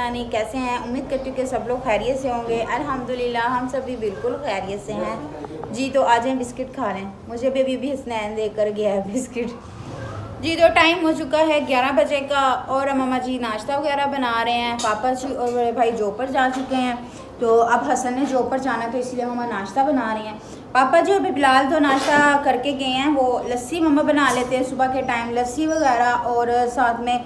नानी कैसे हैं। उम्मीद करती हूँ कि सब लोग खैरियत से होंगे। अल्हम्दुलिल्लाह हम सब भी बिल्कुल खैरियत से हैं जी। तो आ जाएं बिस्किट खा लें। मुझे भी हसनैन देकर गया है बिस्किट जी। तो टाइम हो चुका है 11 बजे का और मम्मा जी नाश्ता वगैरह बना रहे हैं। पापा जी और बड़े भाई जॉब पर जा चुके हैं। तो अब हसन ने जॉब पर जाना तो इसलिए मम्मा नाश्ता बना रही हैं। पापा जी अभी फ़िलहाल तो नाश्ता करके गए हैं। वो लस्सी मम्मा बना लेते हैं सुबह के टाइम, लस्सी वगैरह, और साथ में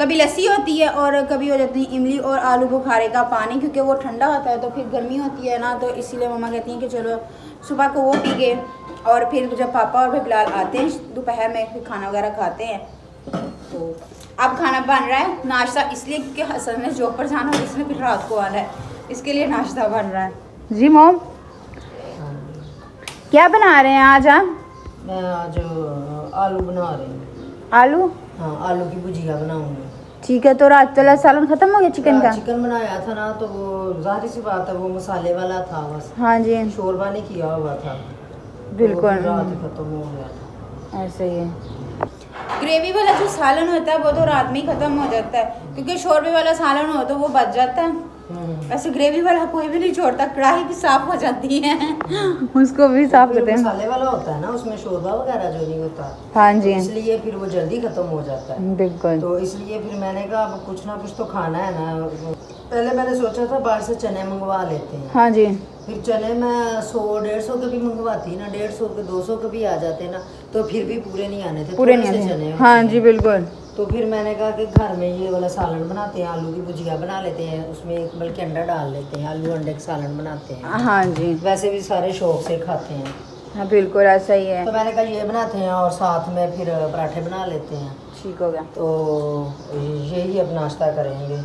कभी लस्सी होती है और कभी हो जाती है इमली और आलू बुखारे का पानी, क्योंकि वो ठंडा होता है तो फिर गर्मी होती है ना, तो इसीलिए मम्मा कहती हैं कि चलो सुबह को वो पी गए और फिर जब पापा और बिलाल आते हैं दोपहर में फिर खाना वगैरह खाते हैं। तो अब खाना बन रहा है, नाश्ता इसलिए क्योंकि हसन ने जॉब पर जाना और इसने फिर रात को आना है, इसके लिए नाश्ता बन रहा है जी। मोम क्या बना रहे हैं आज आप? मैं आज आलू बना रही हूँ। आलू? हाँ, आलू की भुजिया बनाऊंगी। ठीक है। तो रात वाला सालन खत्म हो गया चिकन का? चिकन बनाया था ना, तो वो जाहिर सी बात है वो मसाले वाला था बस। हाँ जी, शोरबा नहीं किया हुआ था, बिल्कुल तो रात ही खत्म हो गया था। ऐसे ही है। ग्रेवी वाला जो सालन होता है वो तो रात में ही खत्म हो जाता है, क्योंकि शोरबे वाला सालन हो तो वो बच जाता है। ऐसे ग्रेवी वाला कोई भी नहीं छोड़ता, कढ़ाई भी साफ हो जाती है उसको भी साफ करते हैं। मसाले वाला होता है ना, उसमें शोरबा वगैरह जो नहीं होता। हाँ जी, इसलिए फिर वो जल्दी खत्म हो जाता है। बिल्कुल। तो इसलिए फिर मैंने कहा अब कुछ ना कुछ तो खाना है ना। पहले मैंने सोचा था बाहर से चने मंगवा लेते हैं। हाँ जी। फिर चने मैं 100-150 के भी मंगवाती ना, 150 के 200 के भी आ जाते ना, तो फिर भी पूरे नहीं आने थे, पूरे नहीं से चने आते। हाँ जी, बिल्कुल। तो फिर मैंने कहा कि घर में ये वाला सालन बनाते हैं, आलू की भुजिया बना लेते हैं, उसमें एक बल्कि अंडा डाल लेते हैं, आलू अंडे का सालन बनाते हैं। हाँ जी, वैसे भी सारे शौक से खाते हैं। हाँ बिल्कुल ऐसा ही है। तो मैंने कहा ये बनाते हैं और साथ में फिर पराठे बना लेते हैं। ठीक हो गया। तो यही अब नाश्ता करेंगे।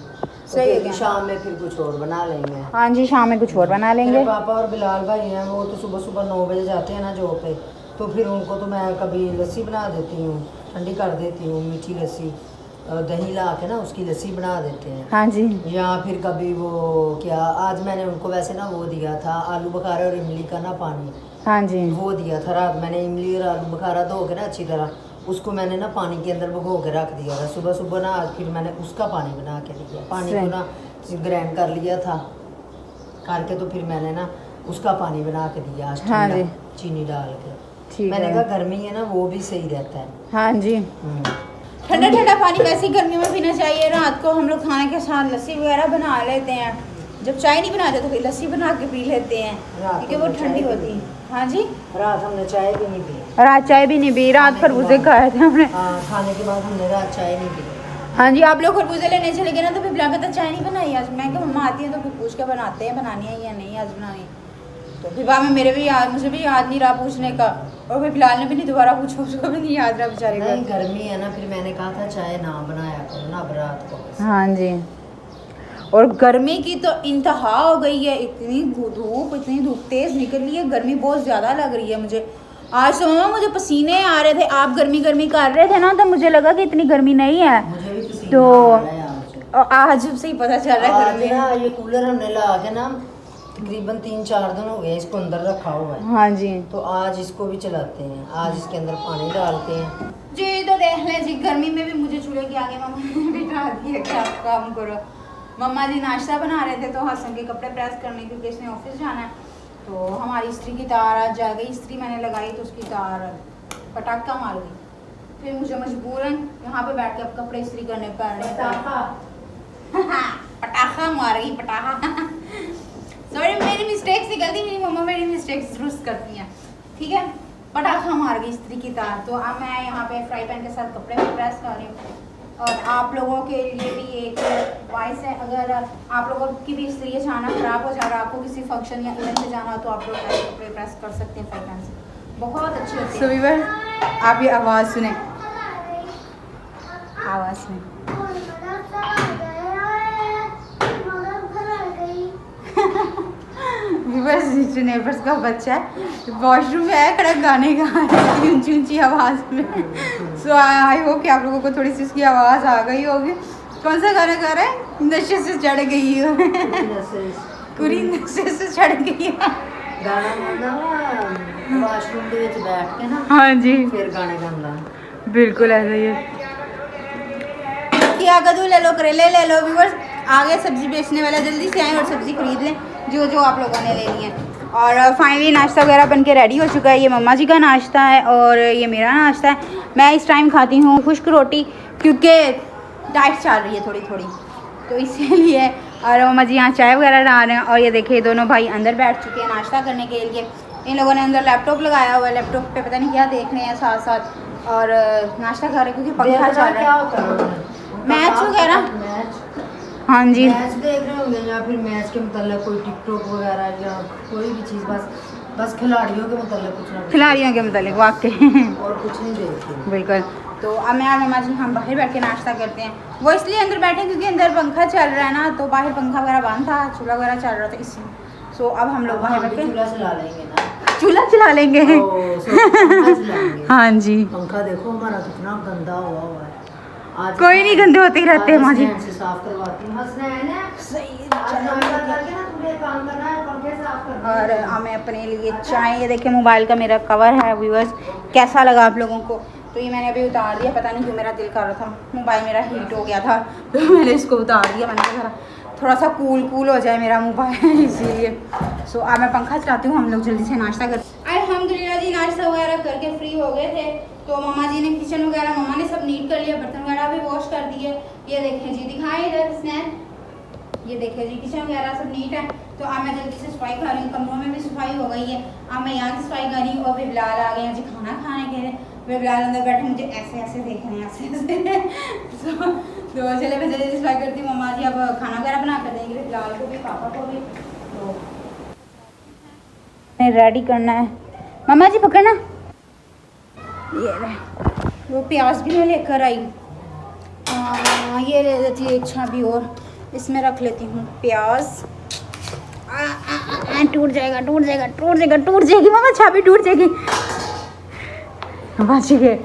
सही तो है। शाम में फिर कुछ और बना लेंगे। हाँ जी, शाम में कुछ और बना लेंगे। मेरे पापा और बिलाल भाई हैं, वो तो सुबह सुबह 9 बजे जाते हैं ना जॉब पे, तो फिर उनको तो मैं कभी लस्सी बना देती हूँ, ठंडी कर देती हूँ, मीठी लस्सी, दही ला के ना उसकी लस्सी बना देते हैं। हाँ जी। या फिर कभी वो क्या, आज मैंने उनको वैसे ना वो दिया था आलू बुखारा और इमली का ना पानी। हाँ जी, वो दिया था रात मैंने, इमली और आलू बुखारा धो के ना अच्छी तरह उसको मैंने ना पानी के अंदर भिगो के रख दिया था। सुबह सुबह ना आज फिर मैंने उसका पानी बना के दिया, पानी को ना ग्राइंड कर लिया था करके, तो फिर मैंने ना उसका पानी बना के दिया आज। हाँ जी, चीनी डाल के। ठीक मैंने है। कहा गर्मी है ना, वो भी सही रहता है। हाँ जी, ठंडा ठंडा पानी वैसे ही गर्मियों में पीना चाहिए। रात को हम लोग खाने के साथ लस्सी वगैरह बना लेते हैं, जब चाय नहीं बनाते तो फिर लस्सी बना के पी लेते हैं, क्योंकि वो ठंडी होती है। हाँ जी, रात हमने चाय भी नहीं पी। रात चाय भी नहीं पी, रात खरबूजे खाए थे हमने। खाने के बाद हमने रात चाय नहीं पी। हाँ जी, आप लोग खरबूजे लेने चले गए ना, तो फिर बिला कहता चाय नहीं बनाई आज। मैं क्या मम्मा आती है तो फिर पूछ के बनाते हैं बनानी है या नहीं आज बनानी। तो फिर बाद में मुझे भी याद नहीं रहा पूछने का, और फिर बिलाल ने भी नहीं दोबारा पूछा, उसको भी नहीं याद रहा बेचारे को। नहीं, गर्मी है ना, फिर मैंने कहा था चाय ना बनाया करो ना अब रात को। हाँ जी, और गर्मी की तो इंतहा हो गई है। इतनी धूप तेज निकल रही है, गर्मी बहुत ज़्यादा लग रही है मुझे। आज तो मम्मा मुझे पसीने आ रहे थे, आप गर्मी कर रहे थे ना, तो मुझे लगा कि इतनी गर्मी नहीं है। मुझे भी पसीना तो आ रहा है आज। आज से ही पता चल रहा है गर्मी ना। ये कूलर हमने ला के ना तकरीबन 3-4 दिन हो गए इसको अंदर रखा हुआ है। हाँ जी, तो आज इसको भी चलाते हैं, आज इसके अंदर पानी डालते हैं जी। तो देख लें जी, गर्मी में भी मुझे चूल्हे के आगे मम्मा ने बिठा दिया कि आप काम करो। मम्मा जी नाश्ता बना रहे थे तो हसन के कपड़े प्रेस करने, क्योंकि इसने ऑफिस जाना है। तो हमारी इस्त्री की तार आज जा गई, इस्त्री मैंने लगाई तो उसकी तार पटाखा मार गई। फिर मुझे मजबूरन यहाँ पे बैठ के अब कपड़े इस्त्री करने पड़ रहे हैं। पटाखा मार गई, पटाखा सॉरी, मेरी मिस्टेक्स निकलती, मेरी मम्मा मेरी मिस्टेक्स दुरुस्त करती हैं, ठीक है। पटाखा मार गई इस्त्री की तार। तो अब मैं यहाँ पे फ्राई पैन के साथ कपड़े प्रेस कर रही हूँ। और आप लोगों के लिए भी एक वॉइस है, अगर आप लोगों की भी इस्त्री जाना ख़राब हो जा रहा है, आपको किसी फंक्शन या इवेंट में जाना हो, तो आप लोग ऐसे कपड़े प्रेस कर सकते हैं फ्राई पैन से, बहुत अच्छी होती है। so, आप ये आवाज़ सुने, आवाज़ सुने। नीचे नेबर्स का बच्चा है, वॉशरूम में है, खड़ा गाने गा रहा है ऊंची ऊंची आवाज़ में। सो आई होप कि आप लोगों को थोड़ी सी इसकी आवाज़ आ गई होगी। कौन सा गाना गा रहा है? नशे से चढ़ गई हो, पूरी नशे से चढ़ गई है। गाना वॉशरूम ਦੇ ਵਿੱਚ बैठ के ना, हाँ जी, फिर गाने गाना, बिल्कुल ऐसा ही है। क्या कद्दू ले लो, करेले ले लो। व्यूअर्स आगे सब्ज़ी बेचने वाला, जल्दी से आएँ और सब्ज़ी खरीद लें जो जो आप लोगों ने लेनी है। और फाइनली नाश्ता वगैरह बन के रेडी हो चुका है। ये मम्मा जी का नाश्ता है और ये मेरा नाश्ता है। मैं इस टाइम खाती हूँ खुश्क रोटी क्योंकि डाइट चल रही है थोड़ी थोड़ी, तो इसीलिए। और मम्मा जी यहाँ चाय वगैरह डाल रहे हैं। और ये देखिए दोनों भाई अंदर बैठ चुके हैं नाश्ता करने के लिए। इन लोगों ने अंदर लैपटॉप लगाया हुआ है, लैपटॉप पे पता नहीं क्या देख रहे हैं साथ साथ, और नाश्ता खा रहे हैं क्योंकि पंखा चल रहा है। मैच वगैरह, हाँ जी मैच देख रहे होंगे या फिर मैच के मतलब कोई टिकटॉक वगैरह या कोई भी चीज़, बस खिलाड़ियों के मतलब कुछ ना, खिलाड़ियों के मतलब वाकई और कुछ नहीं देखते बिल्कुल। तो अब मैं और मम्मा जी हम बाहर बैठ के नाश्ता करते हैं। वो इसलिए अंदर बैठे क्योंकि अंदर पंखा चल रहा है ना, तो बाहर पंखा वगैरह बंद था, चूल्हा वगैरह चल रहा था इसलिए। सो अब हम लोग बाहर बैठ के चूल्हा चला लेंगे ना, चूल्हा चला लेंगे। पंखा चलाएंगे। हाँ जी, पंखा देखो हमारा कितना गंदा हुआ है। आज कोई नहीं, गंदे होते ही रहते हैं माँ जी। से साफ करवाती हूँ। हंसना है ना, सही करके ना तुम्हें काम करना है, पंखे साफ करना है। और मैं अपने लिए चाय, ये देखिए मोबाइल का मेरा कवर है व्यूअर्स, कैसा लगा आप लोगों को? तो ये मैंने अभी उतार दिया, पता नहीं क्यों मेरा दिल कर रहा था, मोबाइल मेरा हीट हो गया था तो मैंने इसको उतार दिया। मैंने कहा थोड़ा सा कूल हो जाए मेरा मोबाइल इसीलिए। सो अब मैं पंखा चलाती हूँ, हम लोग जल्दी से नाश्ता कर। अल्हम्दुलिल्लाह जी नाश्ता वगैरह करके फ्री हो गए थे। तो मम्मा जी ने किचन वगैरह मम्मा ने सब नीट कर लिया, बर्तन वगैरह भी वॉश कर दिए। ये देखें जी, दिखाएं इधर स्नैप, ये देखें जी किचन वगैरह सब नीट है। तो अब मैं जल्दी से सफाई कर रही हूँ, कमरों में भी सफाई हो गई है। अब मैं यहाँ की सफाई कर रही हूँ और बिलाल आ गए हैं जी खाना खाने के लिए। वे बिलाल अंदर बैठे मुझे ऐसे ऐसे देख रहे हैं, ऐसे तो चले मैं जल्दी सफाई करती हूँ। मम्मा जी अब खाना वगैरह बना कर देंगे बिलाल को भी, पापा को भी। तो रेडी करना है, मम्मा जी पकड़ना। ये रहे वो प्याज भी मैं लेकर आई। ये ले लेती है एक छाबी और इसमें रख लेती हूँ प्याज। टूट जाएगी मम्मा, छाबी टूट जाएगी। बच गए।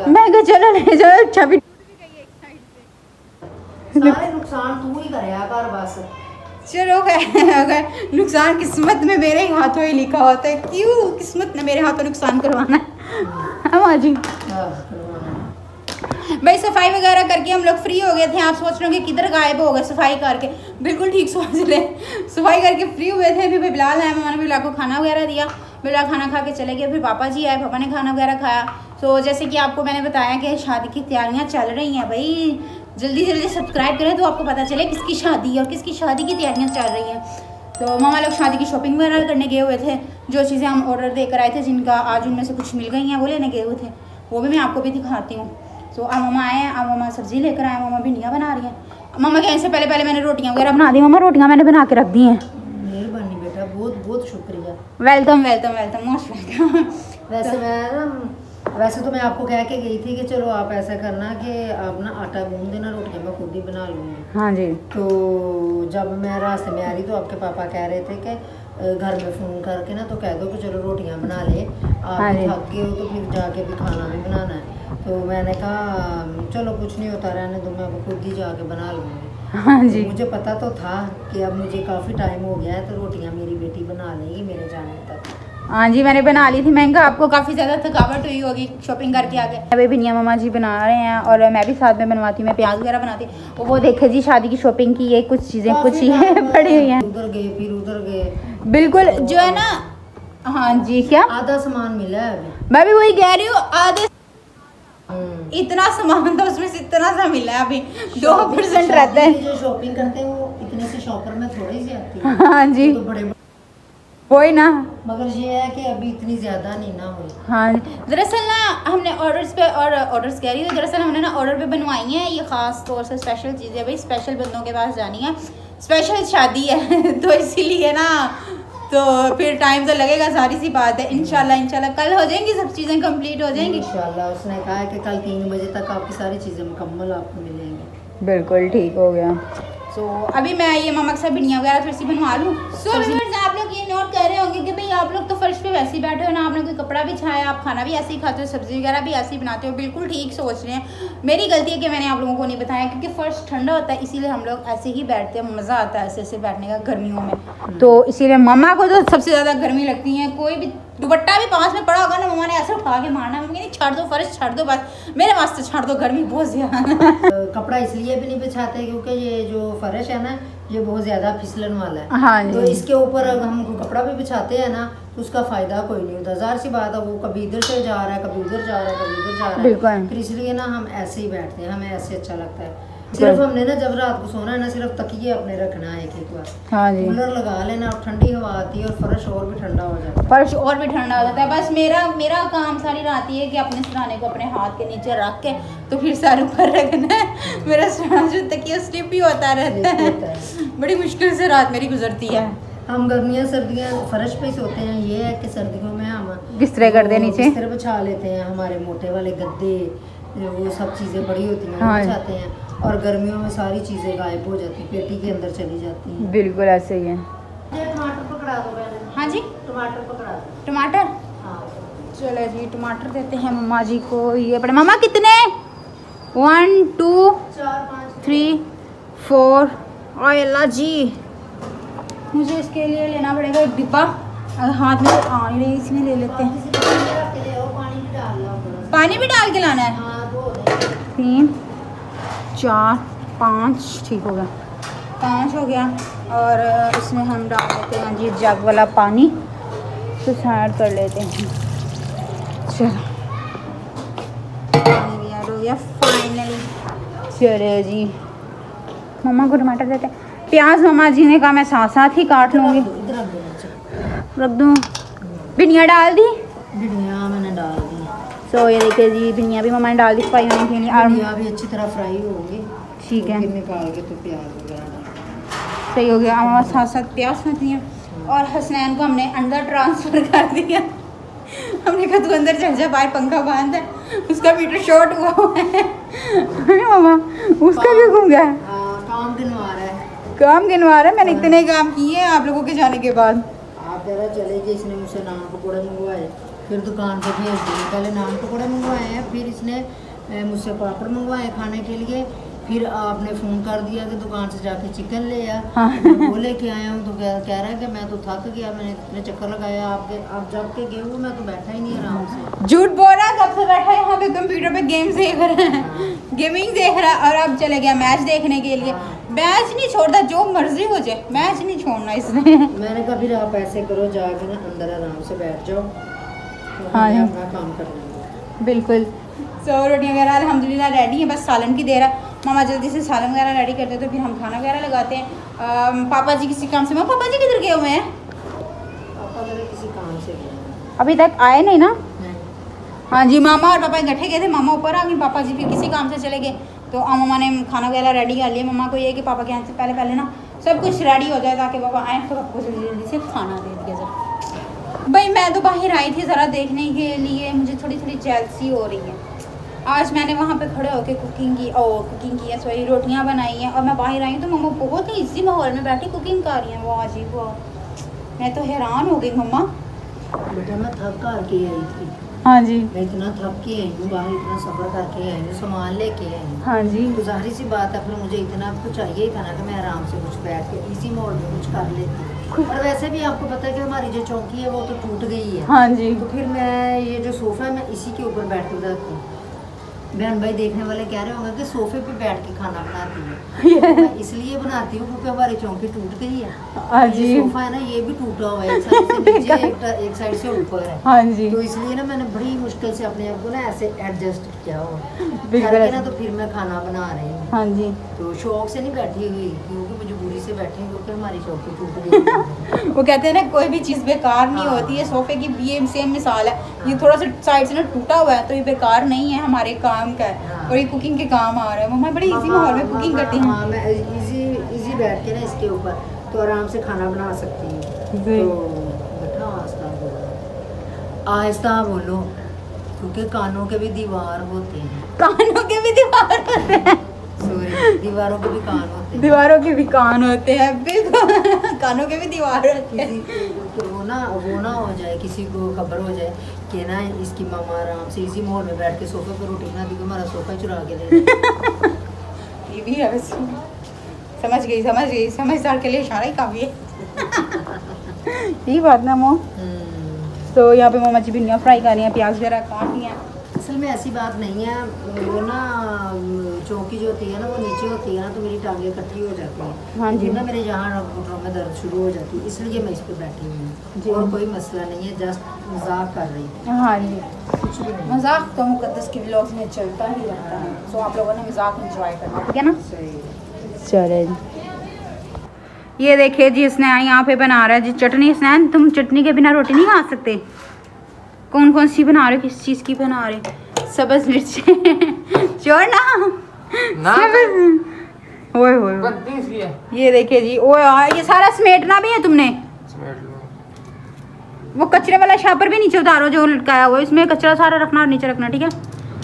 मैं कहा चलो ले जाओ, छाबी सारे नुकसान तू ही करेगा कर बस। चलो अगर नुकसान किस्मत में मेरे हाथों ही लिखा होता है, क्यों किस्मत ने मेरे हाथों नुकसान करवाना है। हाँ जी भाई, सफाई वगैरह करके हम लोग फ्री हो गए थे। आप सोच रहे हो कि किधर गायब हो गए सफाई करके, बिल्कुल ठीक सोच रहे, सफाई करके फ्री हुए थे। अभी बिलाल आया, मैंने बिलाल को खाना वगैरह दिया, बिलाल खाना खा के चले गए। फिर पापा जी आए, पापा ने खाना वगैरह खाया। तो जैसे कि आपको मैंने बताया कि शादी की तैयारियां चल रही हैं भाई, जल्दी जल्दी सब्सक्राइब करें तो आपको पता चले किसकी शादी है और किसकी शादी की तैयारियां चल रही हैं। तो मामा लोग शादी की शॉपिंग वगैरह करने गए हुए थे। जो चीज़ें हम ऑर्डर देकर आए थे, जिनका आज उनमें से कुछ मिल गई हैं, वो लेने गए हुए थे, वो भी मैं आपको भी दिखाती हूँ। तो अब मामा आए हैं, अब मामा सब्ज़ी लेकर आए, मामा भिंडियाँ बना रही हैं। मामा कहने से पहले मैंने रोटियाँ वगैरह बना दी। मामा रोटियाँ मैंने बना के रख दी हैं। मेहरबानी बेटा, बहुत बहुत शुक्रिया। Welcome most welcome. वैसे तो मैं आपको कह के गई थी कि चलो आप ऐसा करना कि आप ना आटा गूंद देना, रोटियां मैं खुद ही बना लूँगी। हाँ जी। तो जब मैं रास्ते में आ रही तो आपके पापा कह रहे थे कि घर में फ़ोन करके ना तो कह दो कि चलो रोटियां बना ले, आप थक गए हो तो फिर जाके भी खाना भी बनाना है। तो मैंने कहा चलो कुछ नहीं होता, रहने दो, मैं खुद ही जाके बना लूँगी। हाँ जी। मुझे पता तो था कि अब मुझे काफ़ी टाइम हो गया है, तो रोटियां मेरी बेटी बना लेगी मेरे जाने तक। हाँ जी, मैंने बना ली थी। महंगा आपको काफ़ी ज़्यादा थकावट हुई होगी शॉपिंग करके आ गए। अभी भिंडियाँ मामा जी बना रहे हैं और मैं भी साथ में बनवाती हूँ, मैं प्याज वगैरह बनाती हूँ। वो देखे जी शादी की शॉपिंग की है, कुछ चीज़ें कुछ ही पड़ी हुई हैं। उधर गए फिर उधर गए, बिल्कुल जो है ना। हाँ जी, क्या आधा सामान मिला है अभी। मैं भी वही कह रही हूँ, आधे इतना सामान था उसमें से इतना सा मिला है अभी। 2% रहता है जो शॉपिंग करते हैं वो इतने से शॉपर में थोड़ी सी आती है। हाँ जी, तो बड़े वही ना, मगर ये है कि अभी इतनी ज़्यादा नहीं ना हुई। हाँ दरअसल ना हमने ऑर्डर्स पे और ऑर्डर्स कह रही हूँ, दरअसल हमने ना ऑर्डर पे बनवाई हैं। ये ख़ास तौर से स्पेशल चीज़ें भाई, स्पेशल बंदों के पास जानी है, स्पेशल शादी है तो इसीलिए ना, तो फिर टाइम तो लगेगा, सारी सी बात है। इंशाल्लाह कल हो जाएंगी, सब चीज़ें कंप्लीट हो जाएंगी इंशाल्लाह। उसने कहा है कि कल 3 बजे तक आपकी सारी चीज़ें मुकम्मल आपको मिलेंगी। बिल्कुल ठीक हो गया। सो अभी मैं ये मामा के साथ भिंडियाँ वगैरह थोड़ी सी बनवा लूँ। सो आप लोग ये नोट कर रहे होंगे कि भाई आप लोग तो फर्श पे वैसे ही बैठे हो ना, आपने कोई कपड़ा भी छाया, आप खाना भी ऐसे ही खाते हो, सब्जी वगैरह भी ऐसे ही बनाते हो। बिल्कुल ठीक सोच रहे हैं। मेरी गलती है कि मैंने आप लोगों को नहीं बताया, क्योंकि फर्श ठंडा होता है इसीलिए हम लोग ऐसे ही बैठते हैं, मज़ा आता है ऐसे ऐसे बैठने का गर्मियों में। तो इसीलिए मामा को तो सबसे ज़्यादा गर्मी लगती है, कोई भी दुपट्टा भी पास में पड़ा होगा ना, मम्मा ने ऐसे उठा के मारना, मम्मी नहीं छोड़ दो फर्श, छोड़ दो बस मेरे वास्ते छोड़ दो, गर्मी बहुत ज्यादा। कपड़ा इसलिए भी नहीं बिछाते क्योंकि ये जो फर्श है ना ये बहुत ज्यादा फिसलन वाला है। हाँ तो इसके ऊपर अगर हम कपड़ा भी बिछाते हैं ना तो उसका फायदा कोई नहीं होता। ज़ाहिर सी बात है वो कभी इधर से जा रहा है, कभी उधर जा रहा है, कभी उधर जा रहा है। फिर इसलिए ना हम ऐसे ही बैठते हैं, हमें ऐसे अच्छा लगता है। सिर्फ हमने ना जब रात को सोना है ना सिर्फ तकिए अपने रखना है एक बार, हाँ जी, कूलर लगा लेना और ठंडी हवा आती है और फर्श और भी ठंडा हो जाता है। फर्श और भी ठंडा हो जाता है। बस मेरा काम सारी रात ये है कि अपने सिरहाने को अपने हाथ के नीचे रख के तो फिर सर ऊपर रखना है। मेरा सिरहाना जो तकिया स्लिप ही होता रहता है, बड़ी मुश्किल से रात मेरी गुजरती है। हम गर्मियाँ सर्दियाँ फर्श पे सोते हैं। ये है कि सर्दियों में हम बिस्तरे कर दे नीचे, बिस्तर बिछा लेते हैं, हमारे मोटे वाले गद्दे वो सब चीज़ें बड़ी होती हैं हाँ। बिछाते हैं, और गर्मियों में सारी चीज़ें गायब हो जाती हैं, पेटी के अंदर चली जाती हैं। बिल्कुल ऐसे ही है। टमाटर पकड़ा दो पहले। हाँ जी, टमाटर पकड़ा दो। टमाटर, हाँ चलो जी टमाटर देते हैं मम्मा जी को। ये बड़े मम्मा कितने, 1 2 4 5 3 4। ओए अल्लाह जी, मुझे इसके लिए लेना पड़ेगा एक डिब्बा, हाथ में आ नहीं रही, इसमें ले लेते हैं। पानी भी डाल के लाना है। 3 4 5, ठीक हो गया, 5 हो गया। और इसमें हम डाल देते हैं जी जग वाला पानी, तो ऐड कर लेते हैं। चलो पानी भी ऐड हो गया फाइनली। चलो जी मम्मा को टमाटर देते हैं। प्याज मम्मा जी ने कहा मैं साथ साथ ही काट लूँगी, रख दूँ। भिंडियाँ डाल दी, भिंडियाँ मैंने डाल दी। तो ये देखिए जी भिंडियाँ भी मम्मा ने डाल दी फ्राई होने के लिए। भिंडियाँ भी अच्छी तरह फ्राई होगी, ठीक है, फिर निकाल के तो प्याज वगैरह डाल। सही हो गया। हमारे साथ साथ प्याज खाती हैं। और हसनैन को हमने अंदर ट्रांसफ़र कर दिया। हमने कहा तू अंदर चल जा, बाहर पंखा बंद है, उसका मीटर शॉर्ट हुआ है। मामा उसका भी घूम गया है, काम गिनवा रहा है, काम गिनवा रहा है। मैंने इतने काम किए हैं आप लोगों के जाने के बाद। आप जरा चले गए। इसने मुझसे नान पकौड़े मंगवाए, फिर दुकान पे भेज दिए। पहले नान पकौड़े मंगवाए हैं, फिर इसने मुझसे पापड़ मंगवाए खाने के लिए, फिर आपने फ़ोन कर दिया कि दुकान से जाके चिकन ले आ। हाँ। वो लेके आया हूँ तो कह रहा है कि मैं तो थक गया, मैंने इतने चक्कर लगाया आपके, आप जब के गए हो मैं तो बैठा ही नहीं आराम से। झूठ बोल रहा है, कब से बैठा है यहाँ पे कंप्यूटर पे गेम्स देख रहा है, गेमिंग देख रहा है। और अब चले गया मैच देखने के लिए। मैच नहीं छोड़ता, जो मर्जी हो जाए, मैच नहीं छोड़ना इसने। मैंने कहा फिर आप ऐसे करो, जाके ना अंदर आराम से बैठ जाओ, तो हाँ हमने अपना काम कर लेंगे। बिल्कुल। सो रोटियाँ वगैरह अल्हम्दुलिल्लाह रेडी हैं, बस सालन की देर है। मामा जल्दी से सालन वगैरह रेडी करते तो फिर हम खाना वगैरह लगाते हैं। पापा जी किसी काम से, मामा पापा जी किधर गए हुए हैं? पापा मेरे किसी काम से गए अभी तक आए नहीं ना? हैं। हाँ जी, मामा और पापा इकट्ठे गए थे, मामा ऊपर आ गए, पापा जी फिर किसी काम से चले गए। तो मामा ने खाना वगैरह रेडी कर लिया। मम्मा को ये है कि पापा के यहाँ से पहले पहले ना सब कुछ रेडी हो जाए ताकि पापा आए तो पापा को जल्दी जल्दी से खाना दे दिया जाए। भाई मैं तो बाहर आई थी ज़रा देखने के लिए, मुझे थोड़ी थोड़ी जेलसी हो रही है। आज मैंने वहाँ पे खड़े होकर कुकिंग की है, सॉरी रोटियाँ बनाई हैं। और मैं बाहर आई हूँ तो मम्मा बहुत ही इसी माहौल में बैठी कुकिंग कर रही हैं। वाह जी वाह, मैं तो हैरान हो गई मम्मा। बेटा मैं थक कर के आई थी। हाँ जी, मैं इतना थक के आई हूँ, बाहर इतना सफ़र करके आई हूँ, सामान लेके आई हूँ। हाँ जी, तो जाहिर सी बात है फिर मुझे इतना कुछ चाहिए ही था ना कि मैं आराम से कुछ बैठ के इसी मोड में कुछ कर लेती। और वैसे भी आपको पता है कि हमारी जो चौकी है वो तो टूट गई है। हाँ जी, तो फिर मैं ये जो सोफ़ा है मैं इसी के ऊपर बैठ के रखती हूँ। बहन भाई देखने वाले कह रहे होंगे कि सोफे पे बैठ के खाना बनाती है। मैं इसलिए बनाती हूँ क्योंकि हमारी चौकी टूट गई है। हाँ ये जी, सोफा है ना ये भी टूटा हुआ है, एक साइड से नीचे एक साइड से ऊपर है। हाँ जी, तो इसलिए ना मैंने बड़ी मुश्किल से अपने आप को ना ऐसे एडजस्ट किया हुआ बिल्कुल करके ना, ऐसे। तो फिर मैं खाना बना रही हूँ। हाँ जी, तो शौक से नहीं बैठी हुई क्योंकि मजबूरी से बैठी हूँ क्योंकि हमारी चौकी टूट गई। वो कहते हैं ना कोई भी चीज़ बेकार नहीं होती है। सोफे की भी ये सेम मिसाल है, ये थोड़ा सा साइड से ना टूटा हुआ है तो ये बेकार नहीं है, हमारे काम का है और ये कुकिंग के काम आ रहा है। मम्मा बड़ी इजी माहौल में कुकिंग करती हैं। हाँ मैं इजी बैठ के ना इसके ऊपर तो आराम से खाना बना सकती हूँ। जी। तो बेटा आहिस्ता बोलो क्योंकि कानों के भी दीवार होते हैं। कानों के भी दीवार होते हैं, सॉरी दीवारों के भी कान होते हैं। दीवारों के भी कान होते हैं, बिल्कुल कानों के भी दीवार होते हैं। किसी तो वो ना हो जाए, किसी को खबर हो जाए कि ना इसकी मामा आराम से इसी माहौल में बैठ के सोफे पर रोटी बना दी तो हमारा सोफा चुरा के ले जाए। ये भी है वैसे। समझ गई, समझदार के लिए इशारा ही काफ़ी है। यही बात ना मो। तो यहाँ पे मामा जी भिंडियाँ फ्राई कर रही हैं, प्याज वगैरह काट लिया। असल में ऐसी बात नहीं है, वो ना चौकी जो होती है ना वो नीचे होती है ना, तो मेरी टांगें इकट्ठी हो जाती हैं। हाँ जी। ना मेरे यहाँ घुटनों में दर्द शुरू हो जाती है, इसलिए मैं इस पर बैठी हुई जी। हूँ। और कोई मसला नहीं है, जस्ट मजाक कर रही हूँ, हाँ जी, कुछ भी नहीं। मजाक तो मुकद्दस के व्लॉग्स में चलता ही रहता है, सो आप लोगों ने मजाक एंजॉय करना, ठीक है ना। चले जी, ये देखिए जी स्नैन यहाँ पे बना रहा है जी चटनी। स्नैन तुम चटनी के बिना रोटी नहीं खा सकते। कौन कौन सी बना रहे हो, किस चीज़ की बना रहे? सब्ज मिर्च छोड़ ना ओए होए ये देखिए जी, ओ ये सारा समेटना भी है तुमने। वो कचरे वाला शापर भी नीचे उतारो जो लटकाया हुआ है, इसमें कचरा सारा रखना और नीचे रखना, ठीक है।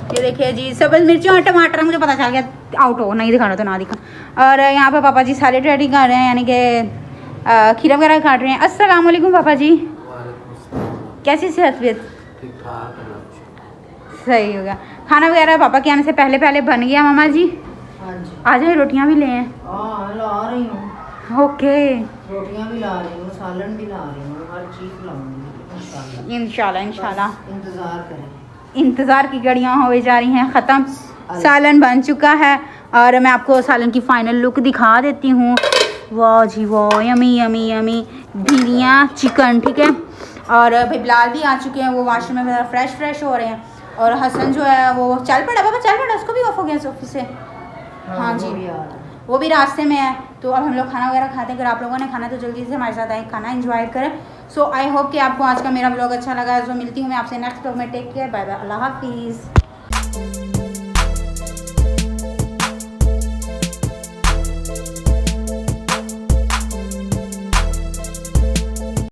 ये देखिए जी सब्ज मिर्ची और टमाटर, मुझे पता चल गया आउट हो, नहीं दिखाना तो ना दिखा। और यहाँ पे पापा जी सैलेड रेडी कर रहे हैं, यानी कि खीरा वगैरह काट रहे हैं। अस्सलाम वालेकुम पापा जी, कैसी सेहत? ठीक ठाक। सही हो गया। खाना वगैरह पापा के आने से पहले पहले बन गया। मामा जी हाँ जी, आ जाए, रोटियाँ भी ले हैं। हाँ ला रही हूँ, ओके, रोटियाँ भी ला रही हूँ, सालन भी ला रही हूँ, हर चीज़ लाऊंगी इंशाल्लाह इंशाल्लाह। इंतज़ार करें। इंतज़ार की घड़ियाँ हो जा रही हैं ख़त्म। सालन बन चुका है और मैं आपको सालन की फ़ाइनल लुक दिखा देती हूँ। वाह जी वाह, यमी यमी यमी भिंडियाँ चिकन, ठीक है। और भाई बिलाल भी आ चुके हैं, वो वाशरूम में फ्रेश हो रहे हैं। और हसन जो है वो चल पड़ा, पापा चल पड़ा, उसको भी ऑफ हो गया सोफे से। हाँ जी, वो भी रास्ते में है। तो अब हम लोग खाना वगैरह खाते हैं। अगर आप लोगों ने खाना तो जल्दी से हमारे साथ आए, खाना एंजॉय करें। सो आई होप कि आपको आज का मेरा व्लॉग अच्छा लगा। सो मिलती हूँ मैं आपसे नेक्स्ट व्लॉग में। टेक केयर, बाय बाय, अल्लाह हाफिज़।